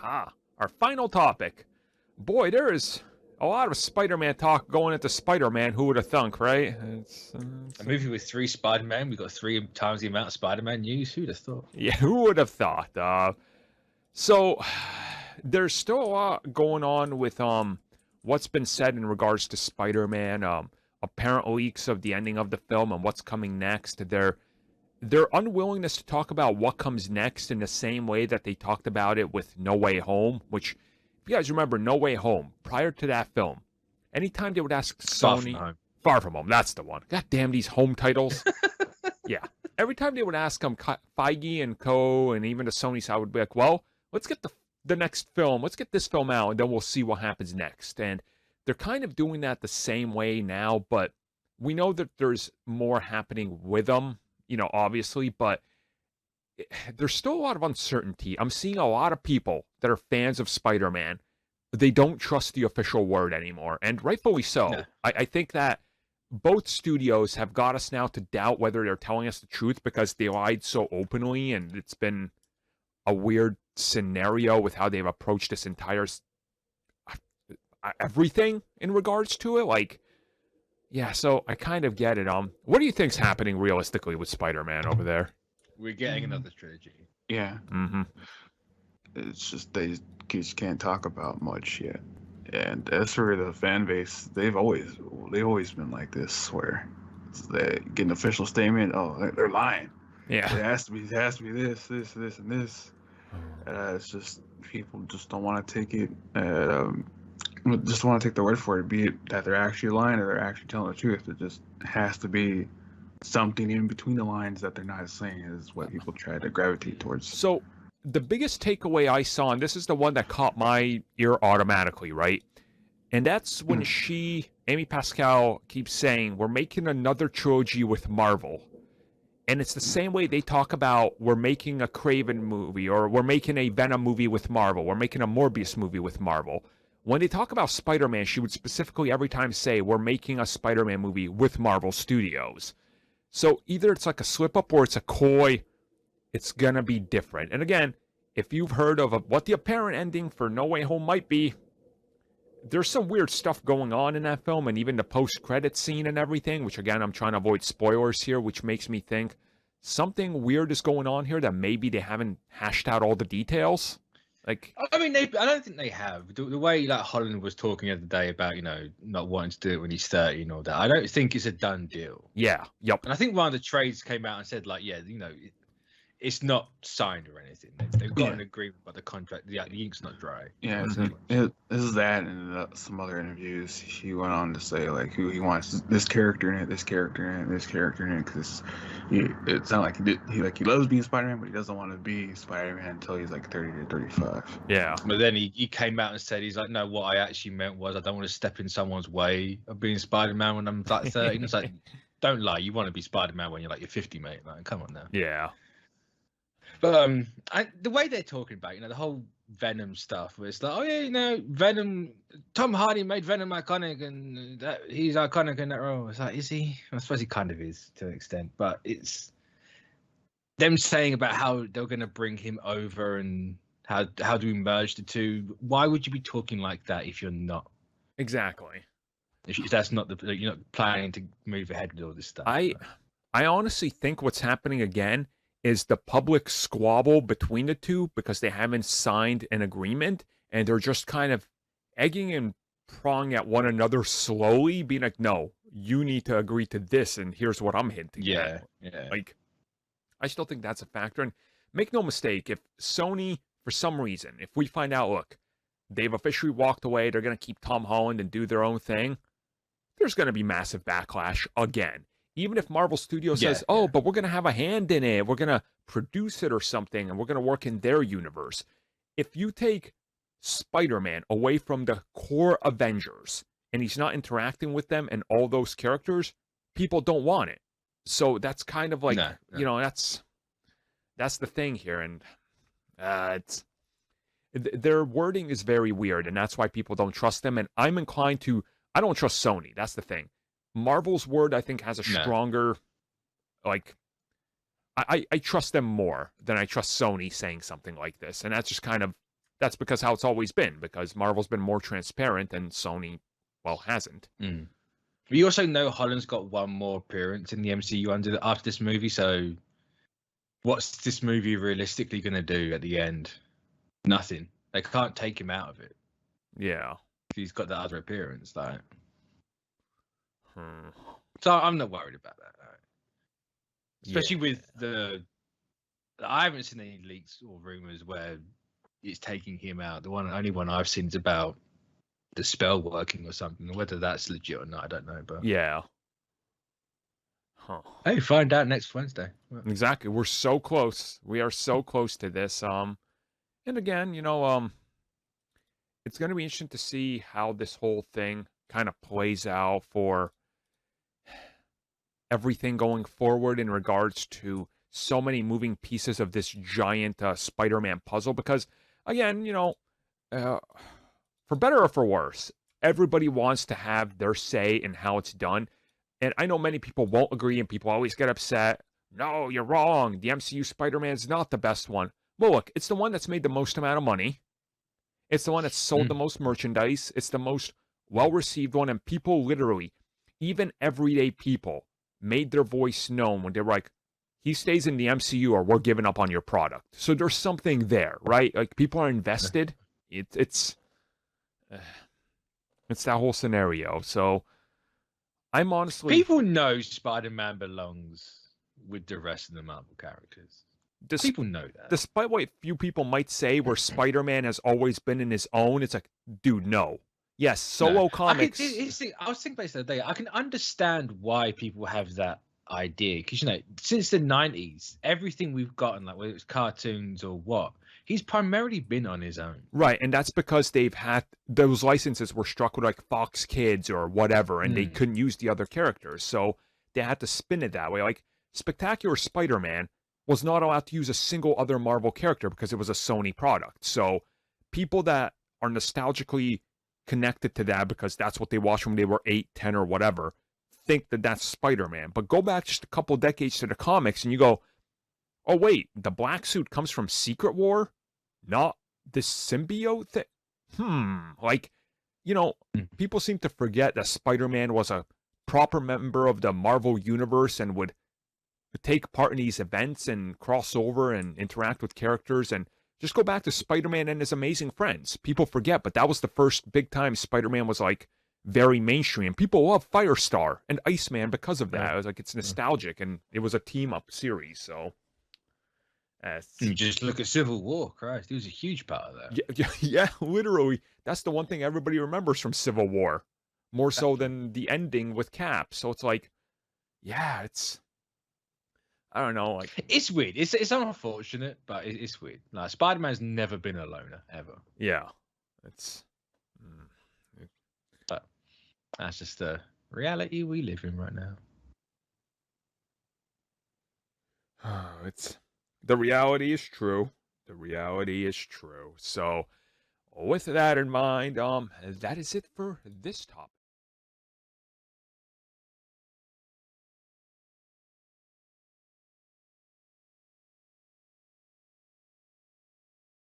Our final topic. Boy, there is a lot of Spider-Man talk going into Spider-Man. Who would have thunk, right? A movie with 3 Spider-Man. We've got 3 times the amount of Spider-Man news. Who'd have thought? Yeah, who would have thought? So there's still a lot going on with what's been said in regards to Spider-Man. Apparent leaks of the ending of the film and what's coming next. Their unwillingness to talk about what comes next in the same way that they talked about it with No Way Home, which, if you guys remember No Way Home, prior to that film, anytime they would ask Sony... Far From Home, that's the one. God damn these home titles. Yeah. Every time they would ask them, Feige and co, and even the Sony side would be like, well, let's get the next film. Let's get this film out, and then we'll see what happens next. And they're kind of doing that the same way now, but we know that there's more happening with them, obviously, but there's still a lot of uncertainty. I'm seeing a lot of people that are fans of Spider-Man. They don't trust the official word anymore, and rightfully so. No. I think that both studios have got us now to doubt whether they're telling us the truth because they lied so openly, and it's been a weird scenario with how they've approached this entire everything in regards to it. Yeah, so I kind of get it. What do you think's happening realistically with Spider-Man over there? We're getting another trilogy. Yeah. Mm-hmm. It's just they just can't talk about much yet. And as for the fan base, they've always been like this, where they get an official statement. Oh, they're lying. Yeah. It has to be this, and this. It's just people just don't want to take it. Just want to take the word for it, be it that they're actually lying or they're actually telling the truth. It just has to be something in between the lines that they're not saying is what people try to gravitate towards. So the biggest takeaway I saw, and this is the one that caught my ear automatically, right? And that's when Amy Pascal, keeps saying, we're making another trilogy with Marvel. And it's the same way they talk about we're making a Kraven movie, or we're making a Venom movie with Marvel, we're making a Morbius movie with Marvel. When they talk about Spider-Man, she would specifically every time say, we're making a Spider-Man movie with Marvel Studios. So either it's like a slip-up or it's a coy. It's going to be different. And again, if you've heard of what the apparent ending for No Way Home might be, there's some weird stuff going on in that film, and even the post-credit scene and everything, which again, I'm trying to avoid spoilers here, which makes me think something weird is going on here that maybe they haven't hashed out all the details. I don't think they have. The way Holland was talking the other day about, not wanting to do it when he's 30 and all that, I don't think it's a done deal. Yeah, yep. And I think one of the trades came out and said, it's not signed or anything. They've got an agreement, but the contract, the ink's not dry. Yeah, this is that, and some other interviews, he went on to say who he wants this character in it, this character in it, this character in it, because it's not like he loves being Spider-Man, but he doesn't want to be Spider-Man until he's 30 to 35. Yeah, but then he came out and said he's no, what I actually meant was I don't want to step in someone's way of being Spider-Man when I'm 30. And it's don't lie, you want to be Spider-Man when you're you're 50, mate. Come on now. Yeah. But the way they're talking about, the whole Venom stuff, where it's Venom, Tom Hardy made Venom iconic, and he's iconic in that role. It's is he? I suppose he kind of is to an extent, but it's them saying about how they're going to bring him over and how do we merge the two. Why would you be talking like that if you're not? Exactly. If that's not you're not planning to move ahead with all this stuff. I honestly think what's happening again is the public squabble between the two because they haven't signed an agreement, and they're just kind of egging and pawing at one another slowly, being like, no, you need to agree to this, and here's what I'm hinting at. Yeah. I still think that's a factor. And make no mistake, if Sony, for some reason, if we find out, look, they've officially walked away, they're going to keep Tom Holland and do their own thing, there's going to be massive backlash again. Even if Marvel Studios says, but we're going to have a hand in it, we're going to produce it or something, and we're going to work in their universe. If you take Spider-Man away from the core Avengers, and he's not interacting with them and all those characters, people don't want it. So that's kind of that's the thing here. And their wording is very weird, and that's why people don't trust them. And I'm inclined to, I don't trust Sony. That's the thing. Marvel's word, I think, has a stronger, I trust them more than I trust Sony saying something like this. And that's just kind of that's because how it's always been, because Marvel's been more transparent and Sony, well, hasn't. We also know Holland's got one more appearance in the MCU after this movie, so what's this movie realistically going to do at the end? Nothing. They can't take him out of it. Yeah. He's got that other appearance, like. So I'm not worried about that. Especially with I haven't seen any leaks or rumors where it's taking him out. The only one I've seen is about the spell working or something. Whether that's legit or not, I don't know. But yeah. Hey, find out next Wednesday. Exactly. We're so close. We are so close to this. And again, it's going to be interesting to see how this whole thing kind of plays out for everything going forward in regards to so many moving pieces of this giant Spider-Man puzzle. Because, again, for better or for worse, everybody wants to have their say in how it's done. And I know many people won't agree, and people always get upset. No, you're wrong. The MCU Spider-Man's not the best one. Well, look, it's the one that's made the most amount of money. It's the one that's sold the most merchandise. It's the most well-received one, and people literally, even everyday people, made their voice known when they were like, he stays in the MCU or we're giving up on your product. So there's something there, right? Like, people are invested. It's that whole scenario. So I'm honestly... People know Spider-Man belongs with the rest of the Marvel characters. People know that. Despite what few people might say where Spider-Man has always been in his own, it's like, dude, no. Yes, solo comics... I was thinking about this the other day. I can understand why people have that idea. Because, since the 90s, everything we've gotten, like whether it's cartoons or what, he's primarily been on his own. Right, and that's because they've had... Those licenses were struck with, like, Fox Kids or whatever, and they couldn't use the other characters. So they had to spin it that way. Like, Spectacular Spider-Man was not allowed to use a single other Marvel character because it was a Sony product. So people that are nostalgically connected to that because that's what they watched when they were 8, 10, or whatever, think that that's Spider-Man. But go back just a couple decades to the comics and you go, oh, wait, the black suit comes from Secret War? Not the symbiote thing? Like, people seem to forget that Spider-Man was a proper member of the Marvel Universe and would take part in these events and cross over and interact with characters. And just go back to Spider-Man and his Amazing Friends. People forget, but that was the first big time Spider-Man was like very mainstream. People love Firestar and Iceman because of that. It was like, it's nostalgic, and it was a team-up series. So you just look at Civil War. Christ, he was a huge part of that. Yeah, literally. That's the one thing everybody remembers from Civil War, more so than the ending with Cap. So it's like, yeah, I don't know. Like, it's weird. It's unfortunate, but it's weird. Like, Spider-Man's never been a loner ever. Yeah, But that's just the reality we live in right now. The reality is true. The reality is true. So, with that in mind, that is it for this topic.